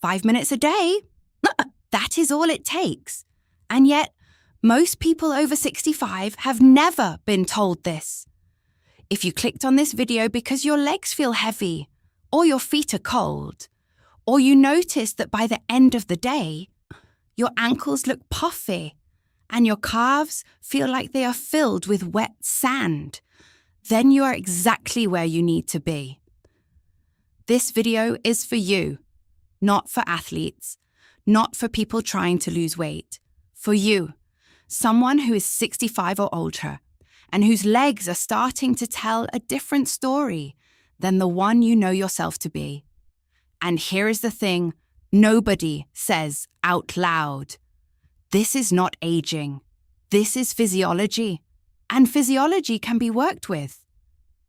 5 minutes a day? That is all it takes. And yet, most people over 65 have never been told this. If you clicked on this video because your legs feel heavy, or your feet are cold, or you noticed that by the end of the day, your ankles look puffy and your calves feel like they are filled with wet sand, then you are exactly where you need to be. This video is for you, not for athletes, not for people trying to lose weight. For you, someone who is 65 or older, and whose legs are starting to tell a different story than the one you know yourself to be. And here is the thing nobody says out loud. This is not aging. This is physiology. And physiology can be worked with.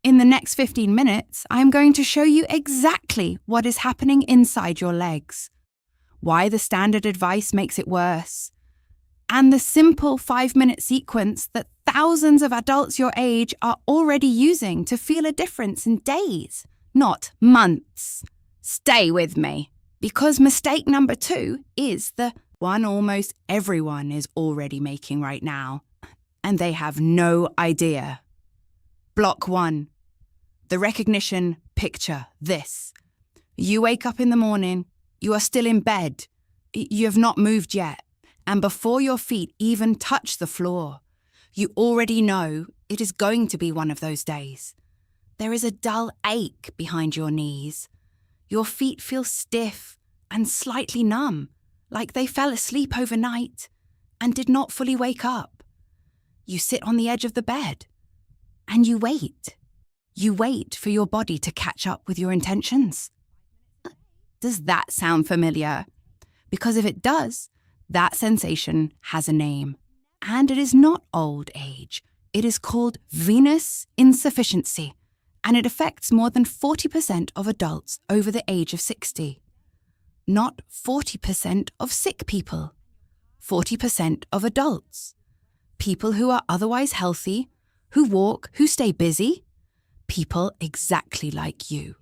In the next 15 minutes, I am going to show you exactly what is happening inside your legs, why the standard advice makes it worse, and the simple 5-minute sequence that thousands of adults your age are already using to feel a difference in days, not months. Stay with me, because mistake number 2 is the one almost everyone is already making right now, and they have no idea. Block 1. The recognition picture this. You wake up in the morning, you are still in bed, you have not moved yet, and before your feet even touch the floor, you already know it is going to be one of those days. There is a dull ache behind your knees. Your feet feel stiff and slightly numb, like they fell asleep overnight and did not fully wake up. You sit on the edge of the bed and you wait. You wait for your body to catch up with your intentions. Does that sound familiar? Because if it does, that sensation has a name. And it is not old age. It is called venous insufficiency, and it affects more than 40% of adults over the age of 60. Not 40% of sick people. 40% of adults. People who are otherwise healthy, who walk, who stay busy. People exactly like you.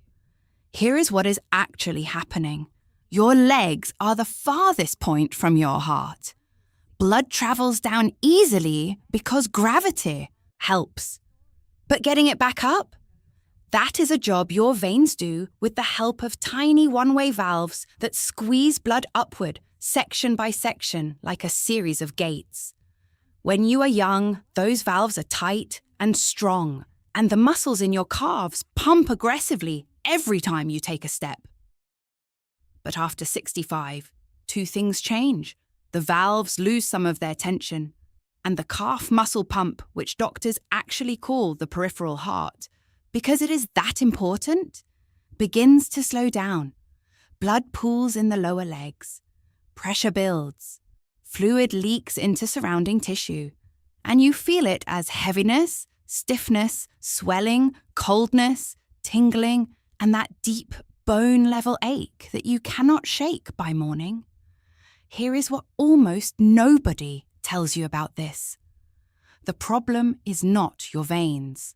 Here is what is actually happening. Your legs are the farthest point from your heart. Blood travels down easily because gravity helps. But getting it back up? That is a job your veins do with the help of tiny one-way valves that squeeze blood upward, section by section, like a series of gates. When you are young, those valves are tight and strong, and the muscles in your calves pump aggressively every time you take a step. But after 65, 2 things change. The valves lose some of their tension, and the calf muscle pump, which doctors actually call the peripheral heart, because it is that important, begins to slow down. Blood pools in the lower legs. Pressure builds. Fluid leaks into surrounding tissue, and you feel it as heaviness, stiffness, swelling, coldness, tingling, and that deep bone-level ache that you cannot shake by morning. Here is what almost nobody tells you about this. The problem is not your veins.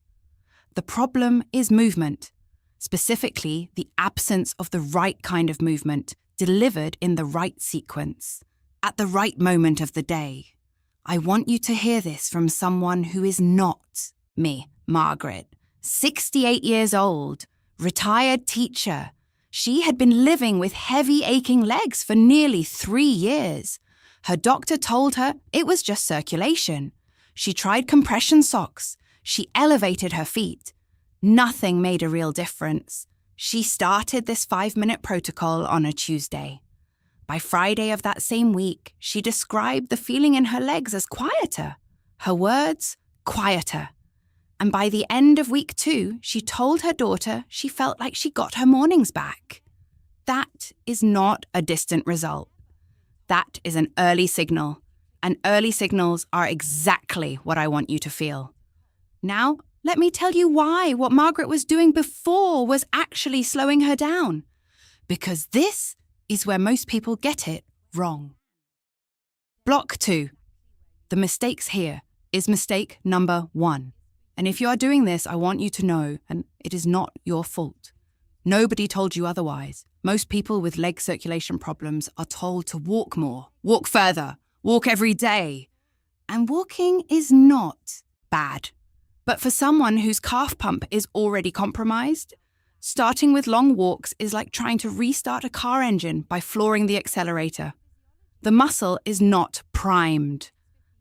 The problem is movement, specifically the absence of the right kind of movement delivered in the right sequence, at the right moment of the day. I want you to hear this from someone who is not me, Margaret, 68 years old, retired teacher. She had been living with heavy aching legs for nearly 3 years. Her doctor told her it was just circulation. She tried compression socks. She elevated her feet. Nothing made a real difference. She started this 5-minute protocol on a Tuesday. By Friday of that same week, she described the feeling in her legs as quieter. Her words, quieter. And by the end of week 2, she told her daughter she felt like she got her mornings back. That is not a distant result. That is an early signal. And early signals are exactly what I want you to feel. Now, let me tell you why what Margaret was doing before was actually slowing her down. Because this is where most people get it wrong. Block 2. The mistakes here is mistake number 1. And if you are doing this, I want you to know, and it is not your fault. Nobody told you otherwise. Most people with leg circulation problems are told to walk more, walk further, walk every day. And walking is not bad. But for someone whose calf pump is already compromised, starting with long walks is like trying to restart a car engine by flooring the accelerator. The muscle is not primed.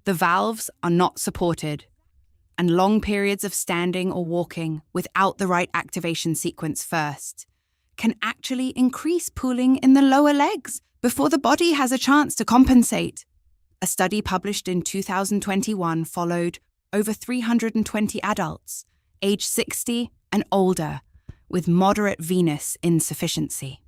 The valves are not supported. And long periods of standing or walking without the right activation sequence first can actually increase pooling in the lower legs before the body has a chance to compensate. A study published in 2021 followed over 320 adults, age 60 and older, with moderate venous insufficiency.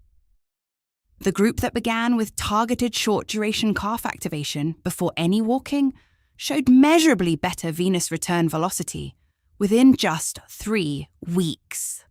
The group that began with targeted short-duration calf activation before any walking showed measurably better venous return velocity within just 3 weeks.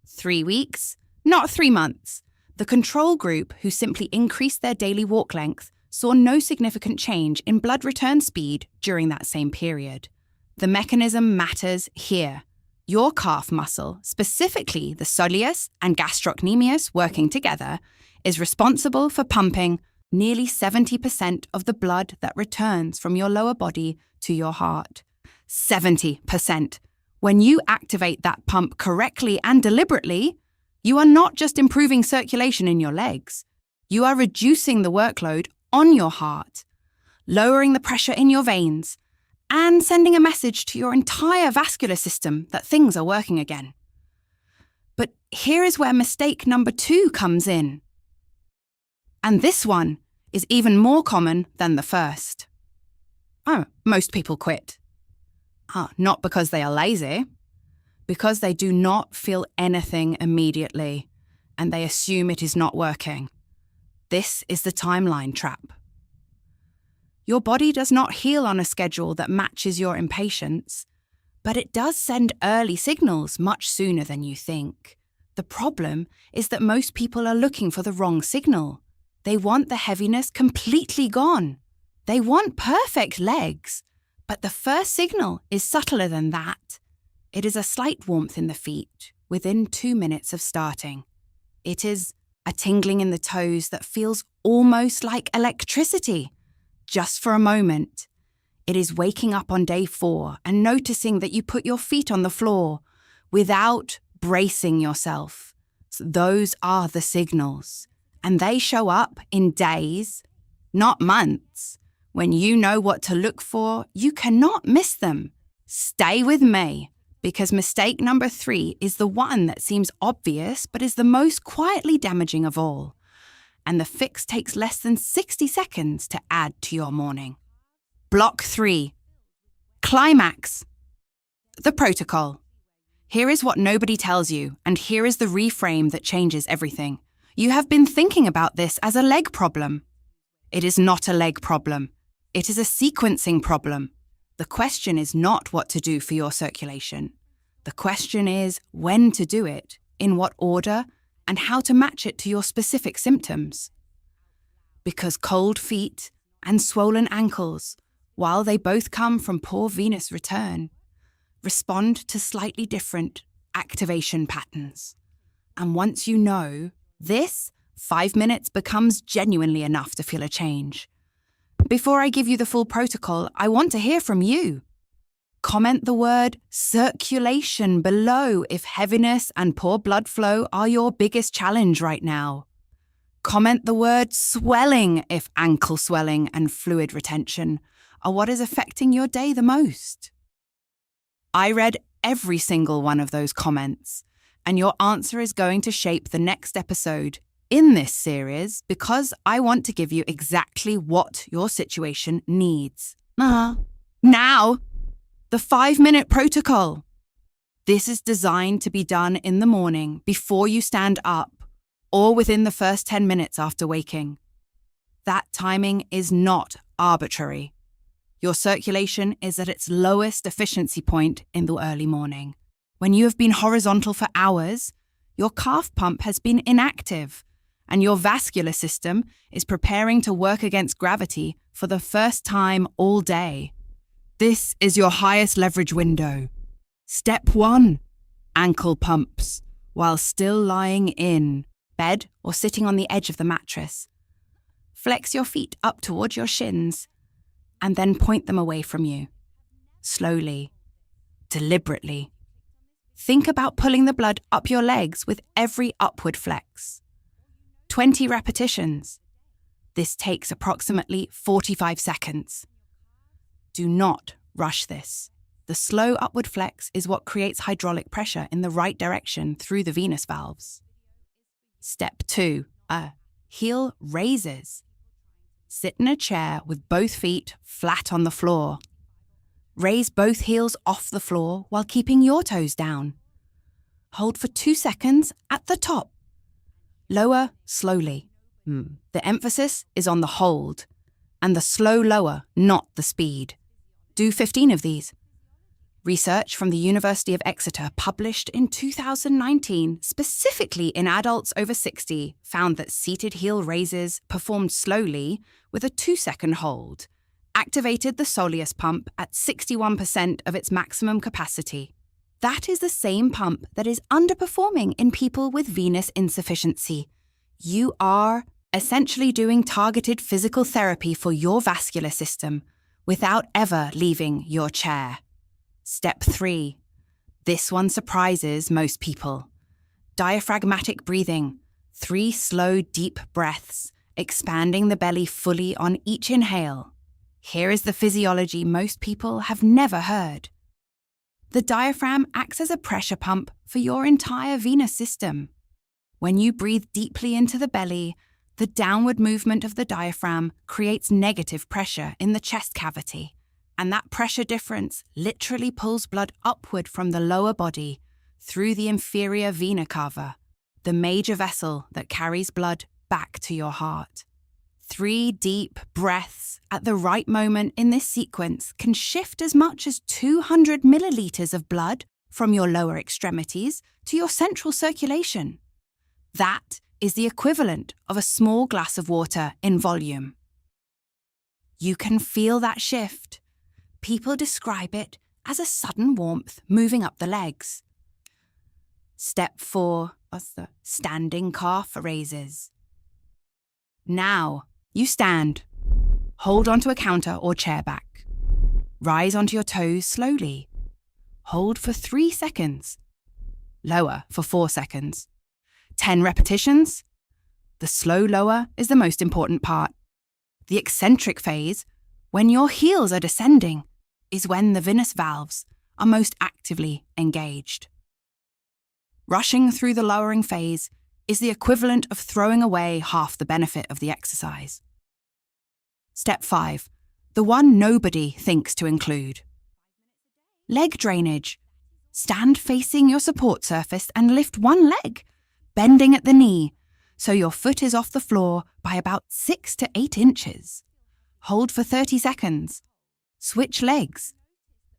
3 weeks? Not 3 months. The control group, who simply increased their daily walk length, saw no significant change in blood return speed during that same period. The mechanism matters here. Your calf muscle, specifically the soleus and gastrocnemius working together, is responsible for pumping nearly 70% of the blood that returns from your lower body to your heart. 70%. When you activate that pump correctly and deliberately, you are not just improving circulation in your legs, you are reducing the workload on your heart, lowering the pressure in your veins, and sending a message to your entire vascular system that things are working again. But here is where mistake number 2 comes in. And this one is even more common than the first. Most people quit. Not because they are lazy, because they do not feel anything immediately, and they assume it is not working. This is the timeline trap. Your body does not heal on a schedule that matches your impatience, but it does send early signals much sooner than you think. The problem is that most people are looking for the wrong signal. They want the heaviness completely gone. They want perfect legs, but the first signal is subtler than that. It is a slight warmth in the feet within 2 minutes of starting. It is a tingling in the toes that feels almost like electricity. Just for a moment. It is waking up on day 4 and noticing that you put your feet on the floor without bracing yourself. So those are the signals. And they show up in days, not months. When you know what to look for, you cannot miss them. Stay with me, because mistake number 3 is the one that seems obvious but is the most quietly damaging of all. And the fix takes less than 60 seconds to add to your morning. Block 3. Climax. The protocol. Here is what nobody tells you, and here is the reframe that changes everything. You have been thinking about this as a leg problem. It is not a leg problem. It is a sequencing problem. The question is not what to do for your circulation. The question is when to do it, in what order, and how to match it to your specific symptoms. Because cold feet and swollen ankles, while they both come from poor venous return, respond to slightly different activation patterns. And once you know this, 5 minutes becomes genuinely enough to feel a change. Before I give you the full protocol, I want to hear from you. Comment the word circulation below if heaviness and poor blood flow are your biggest challenge right now. Comment the word swelling if ankle swelling and fluid retention are what is affecting your day the most. I read every single one of those comments, and your answer is going to shape the next episode in this series because I want to give you exactly what your situation needs. Now! The 5-minute protocol. This is designed to be done in the morning before you stand up or within the first 10 minutes after waking. That timing is not arbitrary. Your circulation is at its lowest efficiency point in the early morning. When you have been horizontal for hours, your calf pump has been inactive and your vascular system is preparing to work against gravity for the first time all day. This is your highest leverage window. Step 1. Ankle pumps, while still lying in, bed or sitting on the edge of the mattress. Flex your feet up towards your shins and then point them away from you. Slowly, deliberately. Think about pulling the blood up your legs with every upward flex. 20 repetitions. This takes approximately 45 seconds. Do not rush this. The slow upward flex is what creates hydraulic pressure in the right direction through the venous valves. Step 2. Heel raises. Sit in a chair with both feet flat on the floor. Raise both heels off the floor while keeping your toes down. Hold for 2 seconds at the top. Lower slowly. The emphasis is on the hold, and the slow lower, not the speed. Do 15 of these. Research from the University of Exeter published in 2019, specifically in adults over 60, found that seated heel raises performed slowly with a 2-second hold activated the soleus pump at 61% of its maximum capacity. That is the same pump that is underperforming in people with venous insufficiency. You are essentially doing targeted physical therapy for your vascular system without ever leaving your chair. Step 3. This one surprises most people. Diaphragmatic breathing. 3 slow, deep breaths, expanding the belly fully on each inhale. Here is the physiology most people have never heard. The diaphragm acts as a pressure pump for your entire venous system. When you breathe deeply into the belly, the downward movement of the diaphragm creates negative pressure in the chest cavity, and that pressure difference literally pulls blood upward from the lower body through the inferior vena cava, the major vessel that carries blood back to your heart. 3 deep breaths at the right moment in this sequence can shift as much as 200 milliliters of blood from your lower extremities to your central circulation. That is the equivalent of a small glass of water in volume. You can feel that shift. People describe it as a sudden warmth moving up the legs. Step 4, standing calf raises. Now, you stand. Hold onto a counter or chair back. Rise onto your toes slowly. Hold for 3 seconds. Lower for 4 seconds. 10 repetitions. The slow lower is the most important part. The eccentric phase, when your heels are descending, is when the venous valves are most actively engaged. Rushing through the lowering phase is the equivalent of throwing away half the benefit of the exercise. Step 5, the one nobody thinks to include. Leg drainage. Stand facing your support surface and lift one leg, bending at the knee, so your foot is off the floor by about 6 to 8 inches. Hold for 30 seconds. Switch legs.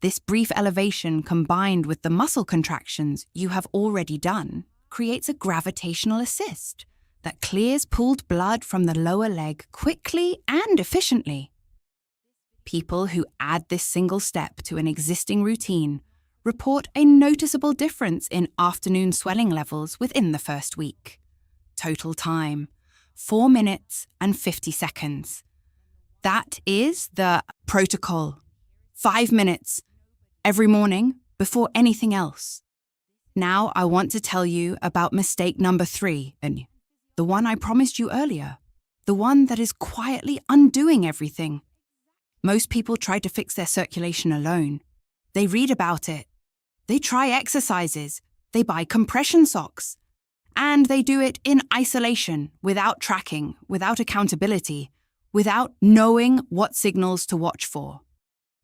This brief elevation combined with the muscle contractions you have already done creates a gravitational assist that clears pooled blood from the lower leg quickly and efficiently. People who add this single step to an existing routine report a noticeable difference in afternoon swelling levels within the first week. Total time, 4 minutes and 50 seconds. That is the protocol. 5 minutes every morning before anything else. Now I want to tell you about mistake number 3, and the one I promised you earlier, the one that is quietly undoing everything. Most people try to fix their circulation alone. They read about it. They try exercises. They buy compression socks. And they do it in isolation, without tracking, without accountability, without knowing what signals to watch for.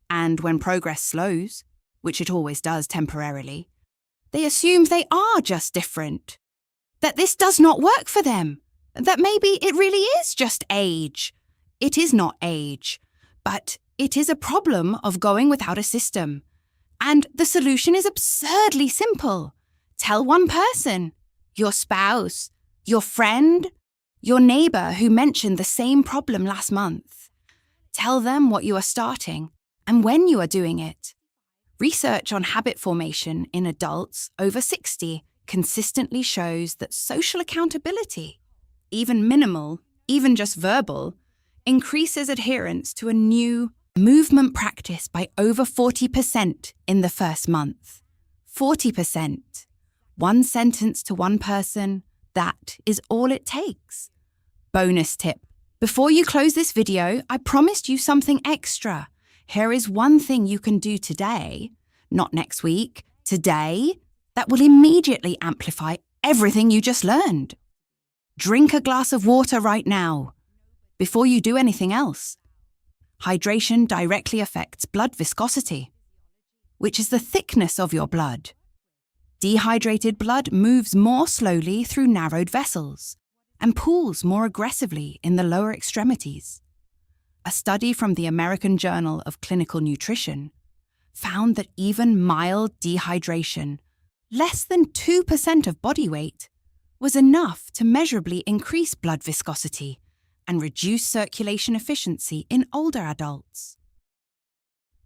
And when progress slows, which it always does temporarily, they assume they are just different, that this does not work for them, that maybe it really is just age. It is not age, but it is a problem of going without a system. And the solution is absurdly simple. Tell one person, your spouse, your friend, your neighbour who mentioned the same problem last month. Tell them what you are starting and when you are doing it. Research on habit formation in adults over 60 consistently shows that social accountability, even minimal, even just verbal, increases adherence to a new movement practice by over 40% in the first month. 40%. One sentence to one person, that is all it takes. Bonus tip. Before you close this video, I promised you something extra. Here is one thing you can do today, not next week, today, that will immediately amplify everything you just learned. Drink a glass of water right now, before you do anything else. Hydration directly affects blood viscosity, which is the thickness of your blood. Dehydrated blood moves more slowly through narrowed vessels and pools more aggressively in the lower extremities. A study from the American Journal of Clinical Nutrition found that even mild dehydration, less than 2% of body weight, was enough to measurably increase blood viscosity and reduce circulation efficiency in older adults.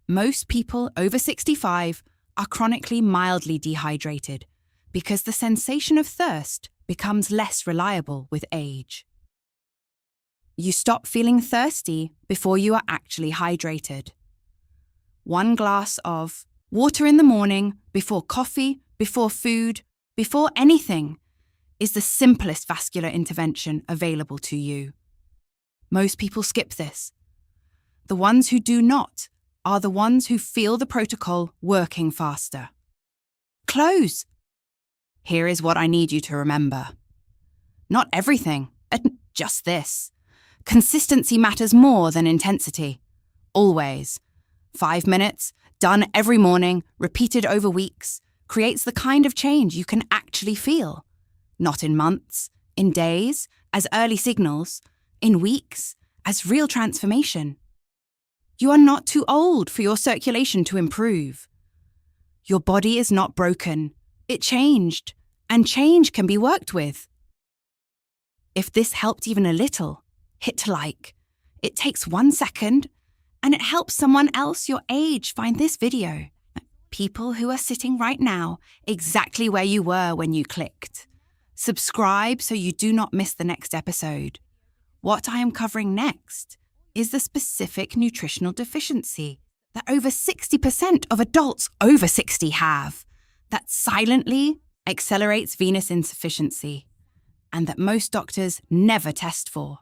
Most people over 65 are chronically mildly dehydrated because the sensation of thirst becomes less reliable with age. You stop feeling thirsty before you are actually hydrated. 1 glass of water in the morning, before coffee, before food, before anything, is the simplest vascular intervention available to you. Most people skip this. The ones who do not are the ones who feel the protocol working faster. Close. Here is what I need you to remember. Not everything, just this. Consistency matters more than intensity. Always. 5 minutes, done every morning, repeated over weeks, creates the kind of change you can actually feel. Not in months, in days, as early signals, in weeks, as real transformation. You are not too old for your circulation to improve. Your body is not broken. It changed, and change can be worked with. If this helped even a little, hit like. It takes 1 second, and it helps someone else your age find this video. People who are sitting right now exactly where you were when you clicked. Subscribe so you do not miss the next episode. What I am covering next is the specific nutritional deficiency that over 60% of adults over 60 have, that silently accelerates venous insufficiency, and that most doctors never test for.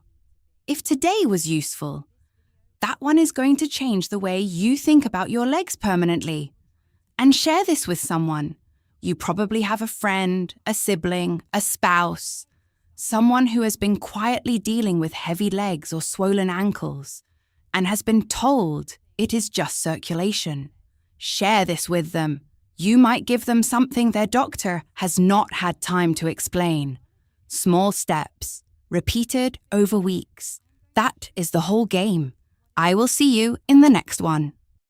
If today was useful, that one is going to change the way you think about your legs permanently. And share this with someone. You probably have a friend, a sibling, a spouse, someone who has been quietly dealing with heavy legs or swollen ankles and has been told it is just circulation. Share this with them. You might give them something their doctor has not had time to explain. Small steps, repeated over weeks. That is the whole game. I will see you in the next one.